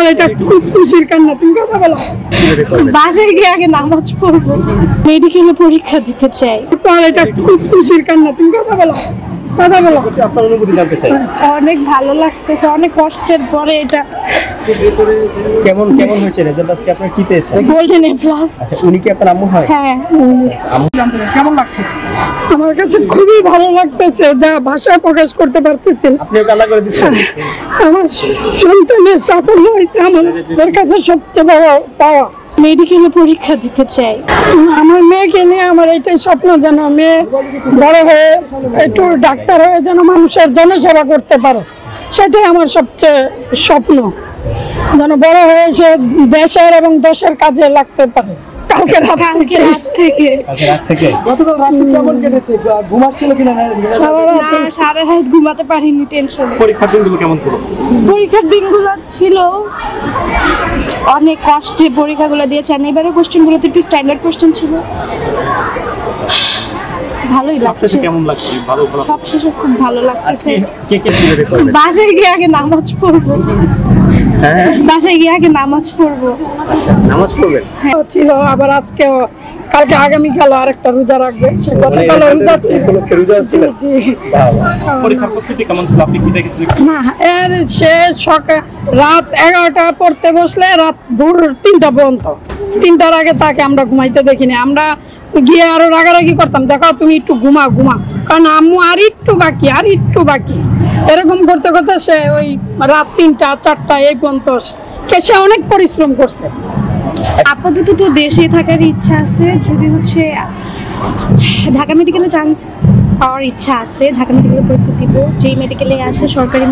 আমার এটা খুব খুশির কান্না। তুমি কথা বলো। বাসায় গিয়ে আগে নামাজ পড়বো, মেডিকেলে পরীক্ষা দিতে চাই। আমার এটা খুব খুশির কান্না। তুমি কথা বলো। কথা বলো। আপনার অনুভূতি জানতে চাই। অনেক ভালো লাগতেছে, অনেক কষ্টের পরে এটা। কেমন হয়েছে রেজাল্ট? আজকে আপনারা কি পেয়েছেন? Golden A plus. আচ্ছা, উনি কি আপনার আম্মু হয়? হ্যাঁ। কেমন লাগছে? আমার কাছে খুবই ভালো লাগতেছে, যা ভাষায় প্রকাশ করতে পারতেছি না। আপনিও কান্না করে দিচ্ছেন? আমার সন্তানের সাফল্য হয়েছে আমাদের কাছে সবচেয়ে বড় পাওয়া। মেডিকেলে পরীক্ষা দিতে চাই। আমার মেয়েকে নিয়ে আমার এটাই স্বপ্ন, যেন মেয়ে বড় হয়ে একটু ডাক্তার হয়ে যেন মানুষের জনসেবা করতে পারে। সেটাই আমার সবচেয়ে স্বপ্ন, যেন বড় হয়ে সে দেশের এবং দেশের কাজে লাগতে পারে। কালকে রাত থেকে গতকাল রাত কেমন কেটেছে? ঘুমাচ্ছিল কিনা? সারা রাত ঘুমাতে পারিনি টেনশনে। পরীক্ষার দিনগুলো কেমন ছিল? পরীক্ষার দিনগুলো ছিল অনেক কষ্টে, পরীক্ষাগুলো দিয়েছে। আর এবারে কোশ্চেনগুলোতে একটু স্ট্যান্ডার্ড কোশ্চেন ছিল, ভালোই লাগছে। কেমন লাগছে? ভালো ভালো। সবশেষে খুব ভালো লাগতেছে। কে কিভাবে করবে? বাসায় গিয়ে আগে নামাজ পড়বো। হ্যাঁ, বাসায় গিয়ে আগে নামাজ পড়বো। আচ্ছা, নামাজ পড়বেন? ছিল, আবার আজকেও, কালকে আগামীকাল আরেকটা রোজা রাখবে। সে গতকাল রোজা ছিল। রোজা ছিল? জি। পরীক্ষার প্রস্তুতি কেমন ছিল? আপনি কি দেখেছিলেন? না, এর সে রাত 11টা পড়তে বসলে রাত ভোর 3টা পর্যন্ত। 3টার আগে তাকে আমরা ঘুমাইতে দেখিনি। আমরা গিয়ে আরো রাগারাগি করতাম, দেখো তুমি একটু ঘুমা, কারণ আম্মু আর একটু বাকি এরকম করতে করতে সে ওই রাত 3টা 4টা এই পর্যন্ত সে অনেক পরিশ্রম করছে। আপাতত তো দেশে থাকার ইচ্ছা আছে, যদি হচ্ছে ঢাকা মেডিকেলে চান্স পাওয়ার ইচ্ছা আছে। ঢাকা মেডিকেলে পরীক্ষা দিব, যেই মেডিকেলে আসে সরকারি